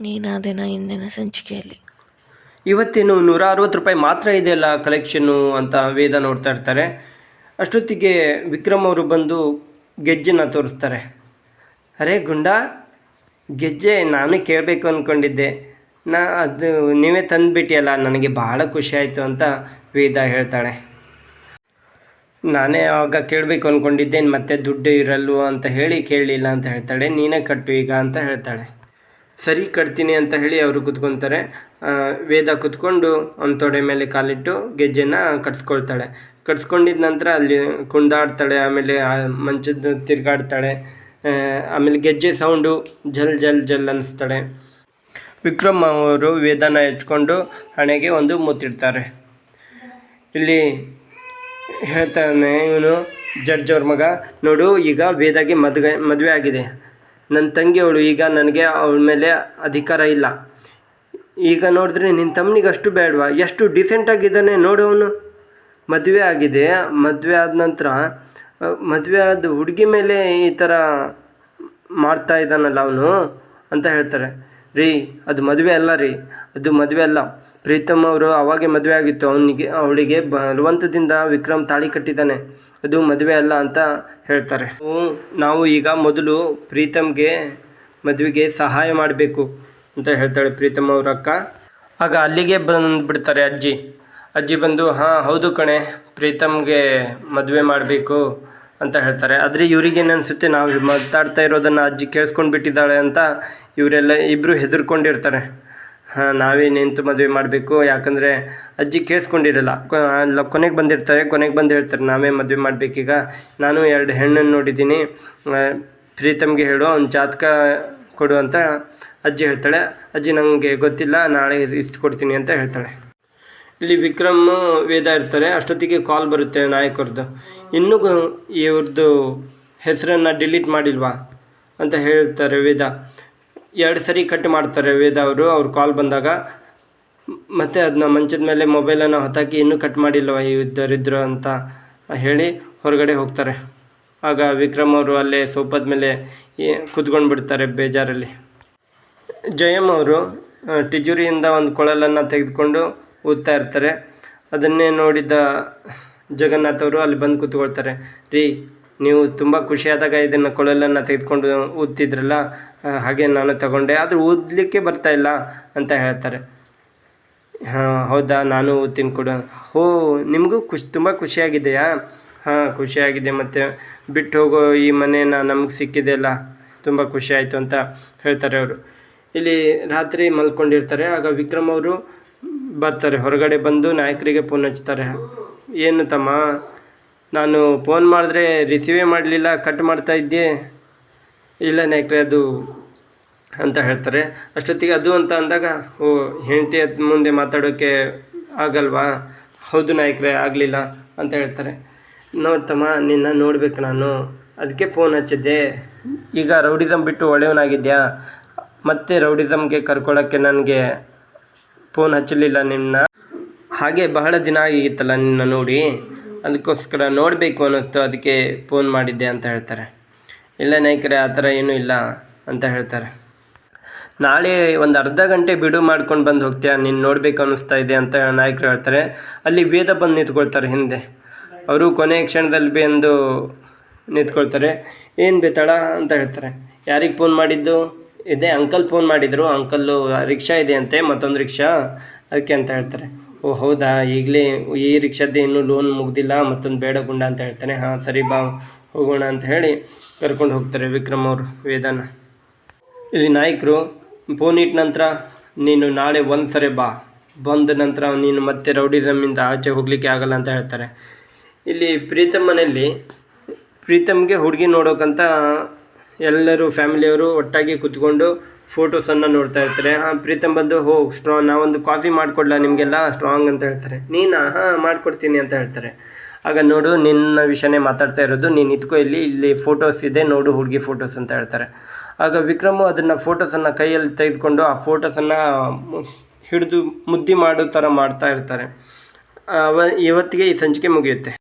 ನೀನಾದೇನ ಇಂದಿನ ಸಂಚಿಕೆಯಲ್ಲಿ. ಇವತ್ತೇನು ₹160 ಮಾತ್ರ ಇದೆಯಲ್ಲ ಕಲೆಕ್ಷನ್ನು ಅಂತ ವೇದ ನೋಡ್ತಾ ಇರ್ತಾರೆ. ಅಷ್ಟೊತ್ತಿಗೆ ವಿಕ್ರಮ್ ಅವರು ಬಂದು ಗೆಜ್ಜೆನ ತೋರಿಸ್ತಾರೆ. ಅರೆ ಗುಂಡ, ಗೆಜ್ಜೆ ನಾನು ಕೇಳಬೇಕು ಅಂದ್ಕೊಂಡಿದ್ದೆ, ಅದು ನೀವೇ ತಂದುಬಿಟ್ಟಿಯಲ್ಲ, ನನಗೆ ಬಹಳ ಖುಷಿ ಆಯಿತು ಅಂತ ವೇದ ಹೇಳ್ತಾಳೆ. ನಾನೇ ಆವಾಗ ಕೇಳಬೇಕು ಅಂದ್ಕೊಂಡಿದ್ದೇನೆ, ಮತ್ತೆ ದುಡ್ಡು ಇರಲ್ವ ಅಂತ ಹೇಳಿ ಕೇಳಲಿಲ್ಲ ಅಂತ ಹೇಳ್ತಾಳೆ. ನೀನೇ ಕಟ್ಟು ಈಗ ಅಂತ ಹೇಳ್ತಾಳೆ. ಸರಿ ಕಟ್ತೀನಿ ಅಂತ ಹೇಳಿ ಅವರು ಕುತ್ಕೊತಾರೆ. ವೇದ ಕುತ್ಕೊಂಡು ಒಂದು ತೊಡೆ ಮೇಲೆ ಕಾಲಿಟ್ಟು ಗೆಜ್ಜೆನ ಕಟ್ಸ್ಕೊಳ್ತಾಳೆ. ಕಟ್ಸ್ಕೊಂಡಿದ್ದ ನಂತರ ಅಲ್ಲಿ ಕುಣಿದಾಡ್ತಾಳೆ, ಆಮೇಲೆ ಮಂಚದ ತಿರುಗಾಡ್ತಾಳೆ. ಆಮೇಲೆ ಗೆಜ್ಜೆ ಸೌಂಡು ಜಲ್ ಜಲ್ ಜಲ್ ಅನ್ನಿಸ್ತಾಳೆ. ವಿಕ್ರಮ್ ಅವರು ವೇದನ ಹೆಚ್ಕೊಂಡು ಹಣೆಗೆ ಒಂದು ಮುತ್ತಿಡ್ತಾರೆ. ಇಲ್ಲಿ ಹೇಳ್ತಾನೆ ಇವನು, ಜಡ್ಜ್ ಅವ್ರ ಮಗ, ನೋಡು ಈಗ ವೇದಾಗೆ ಮದುವೆ ಆಗಿದೆ, ನನ್ನ ತಂಗಿಯವಳು, ಈಗ ನನಗೆ ಅವಳ ಮೇಲೆ ಅಧಿಕಾರ ಇಲ್ಲ. ಈಗ ನೋಡಿದ್ರೆ ನಿನ್ನ ತಮ್ಮನಿಗೆ ಅಷ್ಟು ಬೇಡವಾ? ಎಷ್ಟು ಡಿಸೆಂಟಾಗಿದ್ದಾನೆ ನೋಡು ಅವನು. ಮದುವೆ ಆಗಿದೆ, ಮದುವೆ ಆದ ನಂತರ ಮದುವೆ ಆದ ಹುಡುಗಿ ಮೇಲೆ ಈ ಥರ ಮಾಡ್ತಾ ಇದ್ದಾನಲ್ಲ ಅವನು ಅಂತ ಹೇಳ್ತಾರೆ. ರೀ, ಅದು ಮದುವೆ ಅಲ್ಲ ರೀ, ಅದು ಮದುವೆ ಅಲ್ಲ. ಪ್ರೀತಮ್ ಅವರು ಅವಾಗೆ ಮದುವೆ ಆಗಿತ್ತು, ಅವಳಿಗೆ ಬಲವಂತದಿಂದ ವಿಕ್ರಮ್ ತಾಳಿ ಕಟ್ಟಿದ್ದಾನೆ, ಅದು ಮದುವೆ ಅಲ್ಲ ಅಂತ ಹೇಳ್ತಾರೆ. ನಾವು ಈಗ ಮೊದಲು ಪ್ರೀತಮ್ಗೆ ಮದುವೆಗೆ ಸಹಾಯ ಮಾಡಬೇಕು ಅಂತ ಹೇಳ್ತಾಳೆ ಪ್ರೀತಮ್ ಅವ್ರ ಅಕ್ಕ. ಆಗ ಅಲ್ಲಿಗೆ ಬಂದುಬಿಡ್ತಾರೆ ಅಜ್ಜಿ ಬಂದು, ಹಾಂ ಹೌದು ಕಣೆ, ಪ್ರೀತಮ್ಗೆ ಮದುವೆ ಮಾಡಬೇಕು ಅಂತ ಹೇಳ್ತಾರೆ. ಆದರೆ ಇವ್ರಿಗೇನು ಅನಿಸುತ್ತೆ, ನಾವು ಮಾತಾಡ್ತಾ ಇರೋದನ್ನು ಅಜ್ಜಿ ಕೇಳಿಸ್ಕೊಂಡು ಬಿಟ್ಟಿದ್ದಾಳೆ ಅಂತ ಇವರೆಲ್ಲ ಇಬ್ಬರು ಹೆದರ್ಕೊಂಡಿರ್ತಾರೆ. ಹಾಂ, ನಾವೇ ನಿಂತು ಮದುವೆ ಮಾಡಬೇಕು, ಯಾಕಂದರೆ ಅಜ್ಜಿ ಕೇಳಿಸ್ಕೊಂಡಿರಲ್ಲ. ಕೊನೆಗೆ ಬಂದು ಹೇಳ್ತಾರೆ, ನಾವೇ ಮದುವೆ ಮಾಡಬೇಕೀಗ, ನಾನು 2 ಹೆಣ್ಣನ್ನು ನೋಡಿದ್ದೀನಿ, ಪ್ರೀತಮ್ಗೆ ಹೇಳು, ಅವ್ನ ಜಾತಕ ಕೊಡು ಅಂತ ಅಜ್ಜಿ ಹೇಳ್ತಾಳೆ. ಅಜ್ಜಿ ನನಗೆ ಗೊತ್ತಿಲ್ಲ, ನಾಳೆ ಇಷ್ಟು ಕೊಡ್ತೀನಿ ಅಂತ ಹೇಳ್ತಾಳೆ. ಇಲ್ಲಿ ವಿಕ್ರಮ್ ವೇದ ಇರ್ತಾರೆ. ಅಷ್ಟೊತ್ತಿಗೆ ಕಾಲ್ ಬರುತ್ತೆ ನಾಯಕರದ್ದು. ಇನ್ನೂ ಇವ್ರದ್ದು ಹೆಸರನ್ನು ಡಿಲೀಟ್ ಮಾಡಿಲ್ವಾ ಅಂತ ಹೇಳ್ತಾರೆ ವೇದ. 2 ಸರಿ ಕಟ್ ಮಾಡ್ತಾರೆ ವೇದ ಅವರು. ಅವ್ರ ಕಾಲ್ ಬಂದಾಗ ಮತ್ತೆ ಅದನ್ನ ಮಂಚದ ಮೇಲೆ ಮೊಬೈಲನ್ನು ಹೊತ್ತಾಕಿ ಇನ್ನೂ ಕಟ್ ಮಾಡಿಲ್ವ ಇದ್ದರಿದ್ರು ಅಂತ ಹೇಳಿ ಹೊರಗಡೆ ಹೋಗ್ತಾರೆ. ಆಗ ವಿಕ್ರಮ್ ಅವರು ಅಲ್ಲೇ ಸೋಫಾದ ಮೇಲೆ ಕುತ್ಕೊಂಡು ಬಿಡ್ತಾರೆ ಬೇಜಾರಲ್ಲಿ. ಜಯಮ್ ಅವರು ತಿಜೋರಿಯಿಂದ ಒಂದು ಕೊಳಲನ್ನು ತೆಗೆದುಕೊಂಡು ಊದ್ತಾ ಇರ್ತಾರೆ. ಅದನ್ನೇ ನೋಡಿದ ಜಗನ್ನಾಥ್ ಅವರು ಅಲ್ಲಿ ಬಂದು ಕೂತ್ಕೊಳ್ತಾರೆ. ರೀ, ನೀವು ತುಂಬ ಖುಷಿಯಾದಾಗ ಇದನ್ನು ಕೊಳಲನ್ನು ತೆಗೆದುಕೊಂಡು ಊದ್ತಿದ್ರಲ್ಲ, ಹಾಗೆ ನಾನು ತಗೊಂಡೆ, ಆದರೂ ಊದಲಿಕ್ಕೆ ಬರ್ತಾಯಿಲ್ಲ ಅಂತ ಹೇಳ್ತಾರೆ. ಹಾಂ ಹೌದಾ, ನಾನು ಊದ್ತೀನಿ ಕೊಡು. ನಿಮಗೂ ತುಂಬ ಖುಷಿಯಾಗಿದೆಯಾ? ಹಾಂ ಖುಷಿಯಾಗಿದೆ, ಮತ್ತು ಬಿಟ್ಟು ಹೋಗೋ ಈ ಮನೇನ ನಮಗೆ ಸಿಕ್ಕಿದೆಯಲ್ಲ, ತುಂಬ ಖುಷಿ ಆಯಿತು ಅಂತ ಹೇಳ್ತಾರೆ ಅವರು. ಇಲ್ಲಿ ರಾತ್ರಿ ಮಲ್ಕೊಂಡಿರ್ತಾರೆ. ಆಗ ವಿಕ್ರಮ್ ಅವರು ಬರ್ತಾರೆ. ಹೊರಗಡೆ ಬಂದು ನಾಯಕರಿಗೆ ಫೋನ್ ಹಚ್ತಾರೆ. ಏನು ತಮ್ಮ, ನಾನು ಫೋನ್ ಮಾಡಿದ್ರೆ ರಿಸೀವೇ ಮಾಡಲಿಲ್ಲ, ಕಟ್ ಮಾಡ್ತಾ ಇದ್ದೆ. ಇಲ್ಲ ನಾಯಕರೇ, ಅದು ಅಂತ ಹೇಳ್ತಾರೆ. ಅಷ್ಟೊತ್ತಿಗೆ ಅದು ಅಂತ ಅಂದಾಗ, ಹೆಂಡತಿ ಮುಂದೆ ಮಾತಾಡೋಕ್ಕೆ ಆಗಲ್ವಾ? ಹೌದು ನಾಯಕರೇ, ಆಗಲಿಲ್ಲ ಅಂತ ಹೇಳ್ತಾರೆ. ನೋಡ್ತಮ್ಮ, ನಿನ್ನ ನೋಡಬೇಕು ನಾನು, ಅದಕ್ಕೆ ಫೋನ್ ಹಚ್ಚಿದ್ದೆ. ಈಗ ರೌಡಿಸಮ್ ಬಿಟ್ಟು ಒಳ್ಳೆಯವನಾಗಿದ್ಯಾ? ಮತ್ತೆ ರೌಡಿಸಮ್ಗೆ ಕರ್ಕೊಳ್ಳೋಕ್ಕೆ ನನಗೆ ಫೋನ್ ಹಚ್ಚಲಿಲ್ಲ ನಿನ್ನ. ಹಾಗೆ ಬಹಳ ದಿನ ಆಗಿತ್ತಲ್ಲ ನಿನ್ನ ನೋಡಿ, ಅದಕ್ಕೋಸ್ಕರ ನೋಡಬೇಕು ಅನ್ನಿಸ್ತು, ಅದಕ್ಕೆ ಫೋನ್ ಮಾಡಿದ್ದೆ ಅಂತ ಹೇಳ್ತಾರೆ. ಇಲ್ಲ ನಾಯಕರೇ, ಆ ಥರ ಏನೂ ಇಲ್ಲ ಅಂತ ಹೇಳ್ತಾರೆ. ನಾಳೆ ಒಂದು ಅರ್ಧ ಗಂಟೆ ಬಿಡು ಮಾಡ್ಕೊಂಡು ಬಂದು ಹೋಗ್ತೀಯಾ? ನೀನು ನೋಡಬೇಕು ಅನ್ನಿಸ್ತಾ ಇದೆ ಅಂತ ನಾಯಕರು ಹೇಳ್ತಾರೆ. ಅಲ್ಲಿ ವೇದ ಬಂದು ನಿಂತ್ಕೊಳ್ತಾರೆ ಹಿಂದೆ. ಅವರು ಕೊನೆ ಕ್ಷಣದಲ್ಲಿ ಬಂದು ನಿಂತ್ಕೊಳ್ತಾರೆ. ಏನು ಬೇತಾಳ ಅಂತ ಹೇಳ್ತಾರೆ. ಯಾರಿಗೆ ಫೋನ್ ಮಾಡಿದ್ದು? ಇದೆ ಅಂಕಲ್ ಫೋನ್ ಮಾಡಿದರು, ಅಂಕಲ್ಲು ರಿಕ್ಷಾ ಇದೆ ಅಂತೆ, ಮತ್ತೊಂದು ರಿಕ್ಷಾ, ಅದಕ್ಕೆ ಅಂತ ಹೇಳ್ತಾರೆ. ಓ ಹೌದಾ, ಈಗಲೇ ಈ ರಿಕ್ಷಾದ್ದೇ ಇನ್ನೂ ಲೋನ್ ಮುಗ್ದಿಲ್ಲ, ಮತ್ತೊಂದು ಬೇಡ ಗುಂಡ ಅಂತ ಹೇಳ್ತಾನೆ. ಹಾಂ ಸರಿ ಬಾ ಹೋಗೋಣ ಅಂತ ಹೇಳಿ ಕರ್ಕೊಂಡು ಹೋಗ್ತಾರೆ ವಿಕ್ರಮ್ ಅವರು ವೇದನ. ಇಲ್ಲಿ ನಾಯಕರು ಫೋನ್ ಇಟ್ಟ ನಂತರ, ನೀನು ನಾಳೆ ಒಂದು ಸರಿ ಬಾ, ಬಂದ ನಂತರ ನೀನು ಮತ್ತೆ ರೌಡಿಸಮ್ಮಿಂದ ಆಚೆ ಹೋಗಲಿಕ್ಕೆ ಆಗಲ್ಲ ಅಂತ ಹೇಳ್ತಾರೆ. ಇಲ್ಲಿ ಪ್ರೀತಮ್ ಮನೆಯಲ್ಲಿ ಪ್ರೀತಮ್ಗೆ ಹುಡುಗಿ ನೋಡೋಕ್ಕಂತ ಎಲ್ಲರೂ ಫ್ಯಾಮಿಲಿಯವರು ಒಟ್ಟಾಗಿ ಕೂತ್ಕೊಂಡು ಫೋಟೋಸನ್ನು ನೋಡ್ತಾ ಇರ್ತಾರೆ. ಹಾಂ, ಪ್ರೀತಮ್ ಬಂದು ಸ್ಟ್ರಾಂಗ್, ನಾವೊಂದು ಕಾಫಿ ಮಾಡಿಕೊಡ್ಲಾ ನಿಮಗೆಲ್ಲ ಸ್ಟ್ರಾಂಗ್ ಅಂತ ಹೇಳ್ತಾರೆ. ನೀನಾ? ಹಾಂ ಮಾಡಿಕೊಡ್ತೀನಿ ಅಂತ ಹೇಳ್ತಾರೆ. ಆಗ ನೋಡು, ನಿನ್ನ ವಿಷಯನೇ ಮಾತಾಡ್ತಾ ಇರೋದು, ನೀನು ಇದ್ಕೋ, ಇಲ್ಲಿ ಫೋಟೋಸ್ ಇದೆ ನೋಡು, ಹುಡುಗಿ ಫೋಟೋಸ್ ಅಂತ ಹೇಳ್ತಾರೆ. ಆಗ ವಿಕ್ರಮು ಅದನ್ನು ಫೋಟೋಸನ್ನು ಕೈಯಲ್ಲಿ ತೆಗೆದುಕೊಂಡು ಆ ಫೋಟೋಸನ್ನು ಹಿಡಿದು ಮುದ್ದಿ ಮಾಡೋ ಥರ ಮಾಡ್ತಾ ಇರ್ತಾರೆ. ಇವತ್ತಿಗೆ ಈ ಸಂಚಿಕೆ ಮುಗಿಯುತ್ತೆ.